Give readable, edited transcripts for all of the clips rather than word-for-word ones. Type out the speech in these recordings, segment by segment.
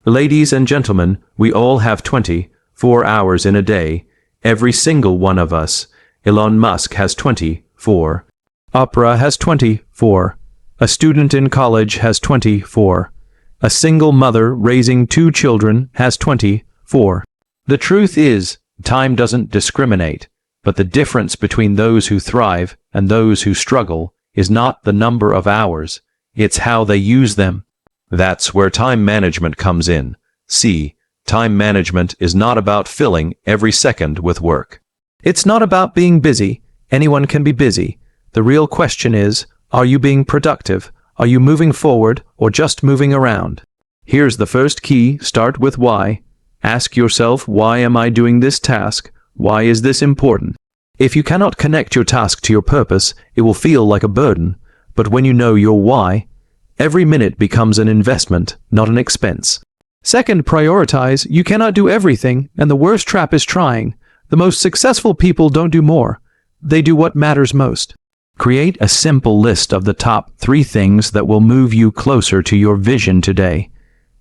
Ladies and gentlemen, we all have 24 hours in a day. Every single one of us. Elon Musk has 24. Oprah has 24. A student in college has 24. A single mother raising 2 children has 24. The truth is, time doesn't discriminate, but the difference between those who thrive and those who struggle is not the number of hours, it's how they use them. That's where time management comes in. See, time management is not about filling every second with work. It's not about being busy. Anyone can be busy. The real question is, are you being productive? Are you moving forward or just moving around? Here's the first key. Start with why. Ask yourself, why am I doing this task? Why is this important? If you cannot connect your task to your purpose, it will feel like a burden. But when you know your why, every minute becomes an investment, not an expense. Second, prioritize. You cannot do everything, and the worst trap is trying. The most successful people don't do more. They do what matters most. Create a simple list of the top 3 things that will move you closer to your vision today.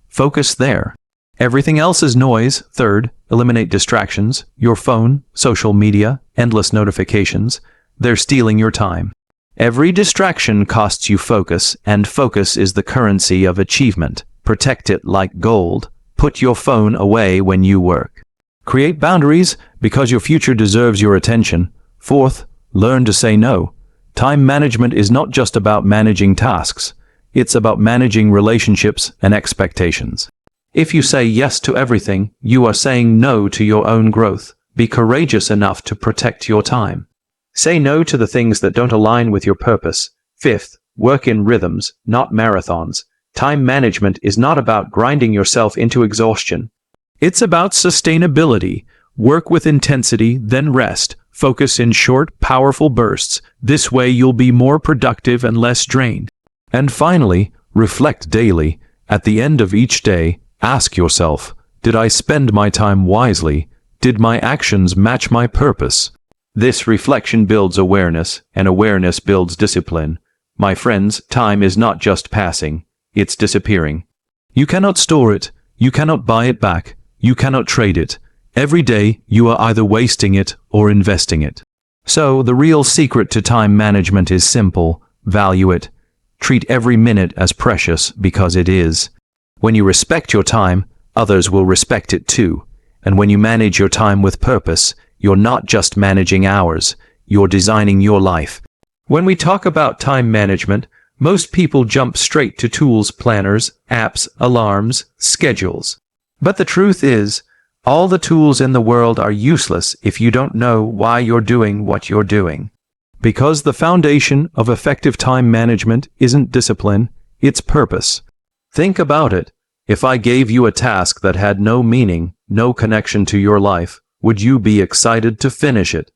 Focus there. Everything else is noise. Third, eliminate distractions. Your phone, social media, endless notifications. They're stealing your time. Every distraction costs you focus, and focus is the currency of achievement. Protect it like gold. Put your phone away when you work. Create boundaries, because your future deserves your attention. Fourth, learn to say no. Time management is not just about managing tasks. It's about managing relationships and expectations. If you say yes to everything, you are saying no to your own growth. Be courageous enough to protect your time. Say no to the things that don't align with your purpose. Fifth, work in rhythms, not marathons. Time management is not about grinding yourself into exhaustion. It's about sustainability. Work with intensity, then rest. Focus in short, powerful bursts. This way you'll be more productive and less drained. And finally, reflect daily. At the end of each day, ask yourself, did I spend my time wisely? Did my actions match my purpose? This reflection builds awareness, and awareness builds discipline. My friends, time is not just passing, it's disappearing. You cannot store it, you cannot buy it back, you cannot trade it. Every day, you are either wasting it or investing it. So, the real secret to time management is simple: value it. Treat every minute as precious because it is. When you respect your time, others will respect it too. And when you manage your time with purpose, you're not just managing hours, you're designing your life. When we talk about time management, most people jump straight to tools, planners, apps, alarms, schedules. But the truth is, all the tools in the world are useless if you don't know why you're doing what you're doing. Because the foundation of effective time management isn't discipline, it's purpose. Think about it. If I gave you a task that had no meaning, no connection to your life, would you be excited to finish it?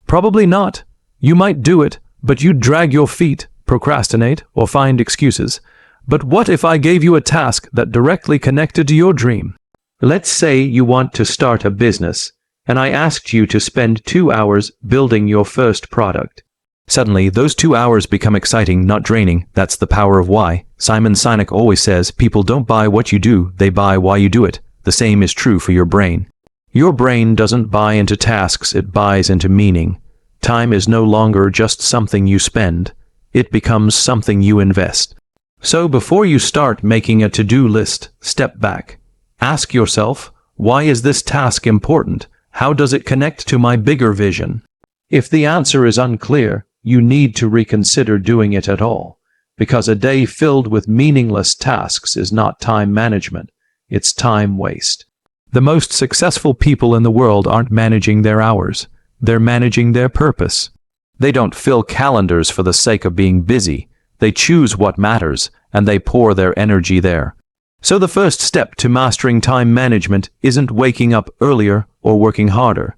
Probably not. You might do it, but you'd drag your feet, procrastinate, or find excuses. But what if I gave you a task that directly connected to your dream? Let's say you want to start a business, and I asked you to spend 2 hours building your first product. Suddenly, those 2 hours become exciting, not draining. That's the power of why. Simon-Sinek always says, people don't buy what you do, they buy why you do it. The same is true for your brain. Your brain doesn't buy into tasks, it buys into meaning. Time is no longer just something you spend. It becomes something you invest. So before you start making a to-do list, step back. Ask yourself, why is this task important? How does it connect to my bigger vision? If the answer is unclear, you need to reconsider doing it at all. Because a day filled with meaningless tasks is not time management, it's time waste. The most successful people in the world aren't managing their hours. They're managing their purpose. They don't fill calendars for the sake of being busy. They choose what matters, and they pour their energy there. So the first step to mastering time management isn't waking up earlier or working harder.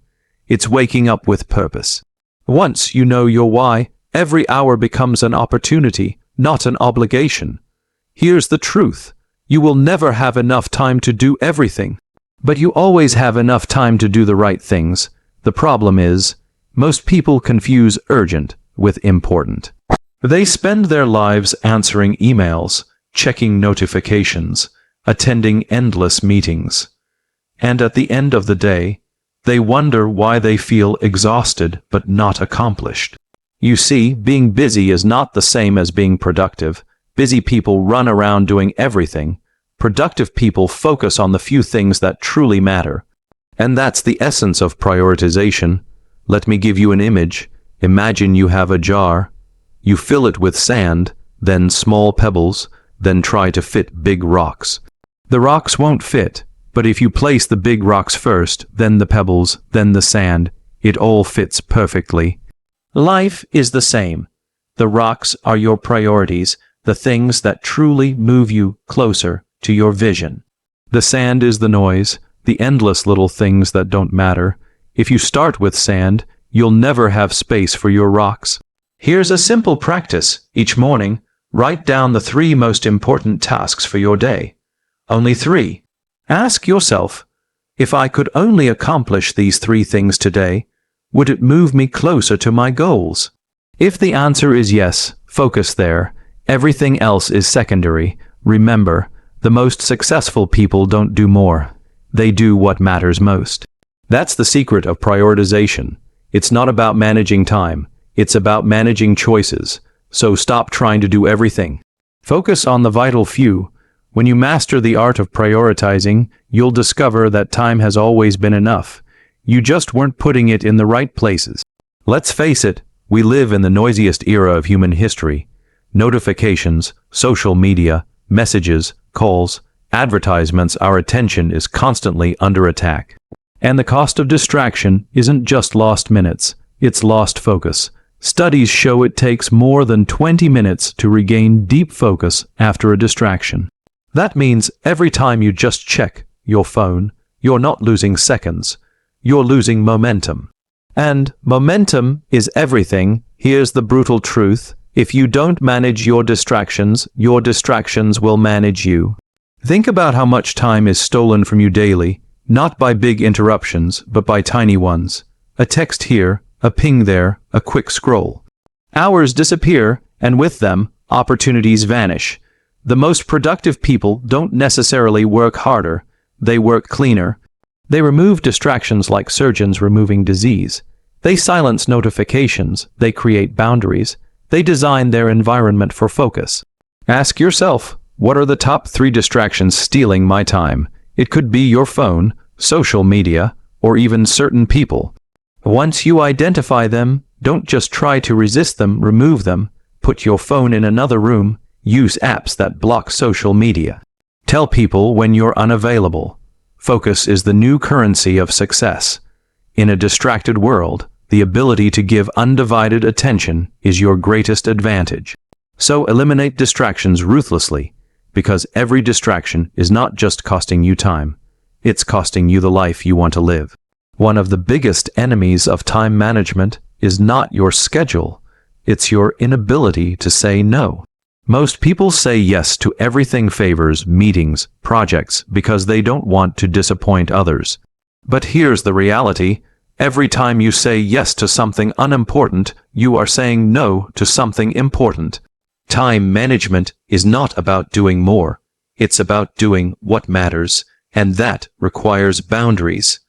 It's waking up with purpose. Once you know your why, every hour becomes an opportunity, not an obligation. Here's the truth. You will never have enough time to do everything. But you always have enough time to do the right things. The problem is, most people confuse urgent with important. They spend their lives answering emails, checking notifications, attending endless meetings. And at the end of the day, they wonder why they feel exhausted but not accomplished. You see, being busy is not the same as being productive. Busy people run around doing everything. Productive people focus on the few things that truly matter. And that's the essence of prioritization. Let me give you an image. Imagine you have a jar. You fill it with sand, then small pebbles, then try to fit big rocks. The rocks won't fit, but if you place the big rocks first, then the pebbles, then the sand, it all fits perfectly. Life is the same. The rocks are your priorities, the things that truly move you closer to your vision. The sand is the noise, the endless little things that don't matter. If you start with sand, you'll never have space for your rocks. Here's a simple practice. Each morning, write down the 3 most important tasks for your day. Only 3. Ask yourself, if I could only accomplish these 3 things today, would it move me closer to my goals? If the answer is yes, focus there. Everything else is secondary. Remember, the most successful people don't do more. They do what matters most. That's the secret of prioritization. It's not about managing time. It's about managing choices. So stop trying to do everything. Focus on the vital few. When you master the art of prioritizing, you'll discover that time has always been enough. You just weren't putting it in the right places. Let's face it, we live in the noisiest era of human history. Notifications, social media, messages, calls, advertisements, our attention is constantly under attack. And the cost of distraction isn't just lost minutes, it's lost focus. Studies show it takes more than 20 minutes to regain deep focus after a distraction. That means every time you just check your phone, you're not losing seconds, you're losing momentum. And momentum is everything. Here's the brutal truth. If you don't manage your distractions will manage you. Think about how much time is stolen from you daily, not by big interruptions, but by tiny ones. A text here, a ping there, a quick scroll. Hours disappear, and with them, opportunities vanish. The most productive people don't necessarily work harder, they work cleaner. They remove distractions like surgeons removing disease. They silence notifications, they create boundaries. They design their environment for focus. Ask yourself, what are the top 3 distractions stealing my time? It could be your phone, social media, or even certain people. Once you identify them, don't just try to resist them, remove them. Put your phone in another room. Use apps that block social media. Tell people when you're unavailable. Focus is the new currency of success. In a distracted world, the ability to give undivided attention is your greatest advantage. So eliminate distractions ruthlessly, because every distraction is not just costing you time, it's costing you the life you want to live. One of the biggest enemies of time management is not your schedule, it's your inability to say no. Most people say yes to everything, favors, meetings, projects, because they don't want to disappoint others. But here's the reality. Every time you say yes to something unimportant, you are saying no to something important. Time management is not about doing more. It's about doing what matters, and that requires boundaries.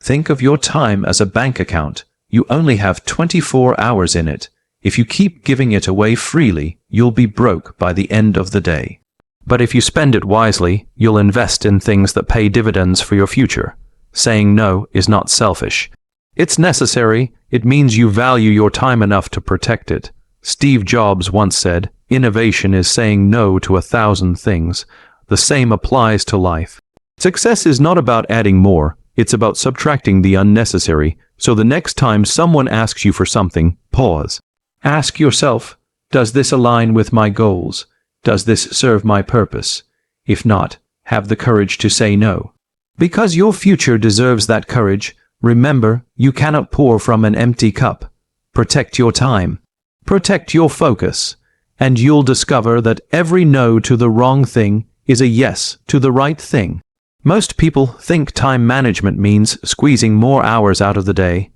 Think of your time as a bank account. You only have 24 hours in it. If you keep giving it away freely, you'll be broke by the end of the day. But if you spend it wisely, you'll invest in things that pay dividends for your future. Saying no is not selfish. It's necessary. It means you value your time enough to protect it. Steve Jobs once said, "Innovation is saying no to 1,000 things." The same applies to life. Success is not about adding more. It's about subtracting the unnecessary. So the next time someone asks you for something, pause. Ask yourself, does this align with my goals? Does this serve my purpose? If not, have the courage to say no. Because your future deserves that courage, remember, you cannot pour from an empty cup. Protect your time. Protect your focus. And you'll discover that every no to the wrong thing is a yes to the right thing. Most people think time management means squeezing more hours out of the day.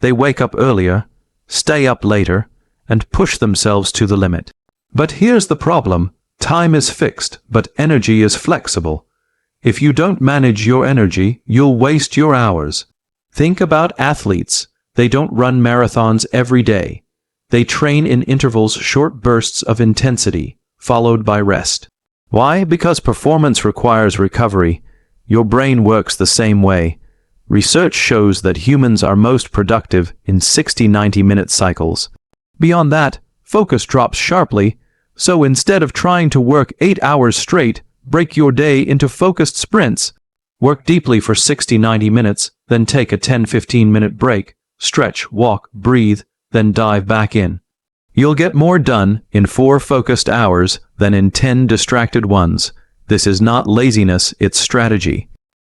They wake up earlier, stay up later, and push themselves to the limit. But here's the problem. Time is fixed, but energy is flexible. If you don't manage your energy, you'll waste your hours. Think about athletes. They don't run marathons every day. They train in intervals, short bursts of intensity, followed by rest. Why? Because performance requires recovery. Your brain works the same way. Research shows that humans are most productive in 60-90-minute cycles. Beyond that, focus drops sharply, so instead of trying to work 8 hours straight, break your day into focused sprints. Work deeply for 60-90 minutes, then take a 10-15-minute break, stretch, walk, breathe, then dive back in. You'll get more done in 4 focused hours than in 10 distracted ones. This is not laziness, it's strategy.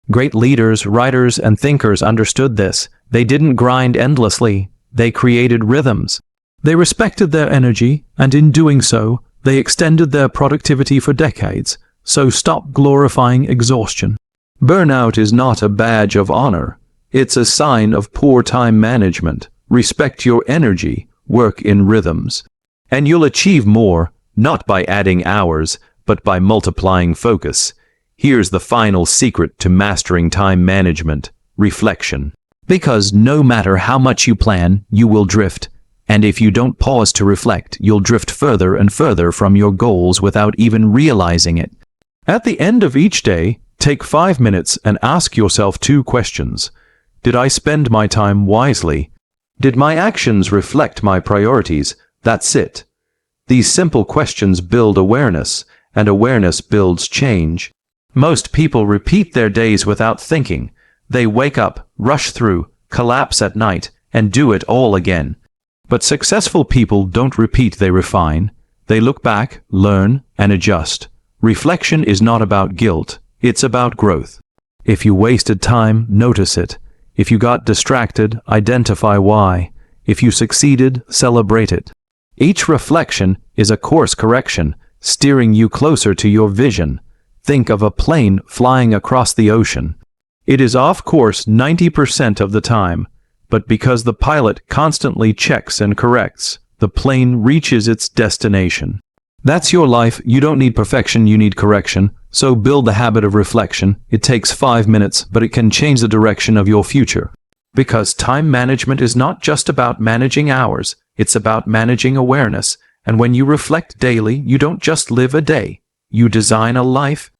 Great leaders, writers, and thinkers understood this. They didn't grind endlessly. They created rhythms. They respected their energy, and in doing so, they extended their productivity for decades. So stop glorifying exhaustion. Burnout is not a badge of honor. It's a sign of poor time management. Respect your energy, work in rhythms. And you'll achieve more, not by adding hours, but by multiplying focus. Here's the final secret to mastering time management: reflection. Because no matter how much you plan, you will drift. And if you don't pause to reflect, you'll drift further and further from your goals without even realizing it. At the end of each day, take 5 minutes and ask yourself 2 questions. Did I spend my time wisely? Did my actions reflect my priorities? That's it. These simple questions build awareness, and awareness builds change. Most people repeat their days without thinking. They wake up, rush through, collapse at night, and do it all again. But successful people don't repeat, they refine. They look back, learn, and adjust. Reflection is not about guilt, it's about growth. If you wasted time, notice it. If you got distracted, identify why. If you succeeded, celebrate it. Each reflection is a course correction, steering you closer to your vision. Think of a plane flying across the ocean. It is off course 90% of the time, but because the pilot constantly checks and corrects, the plane reaches its destination. That's your life. You don't need perfection, you need correction. So build the habit of reflection. It takes 5 minutes, but it can change the direction of your future. Because time management is not just about managing hours, it's about managing awareness. And when you reflect daily, you don't just live a day. You design a life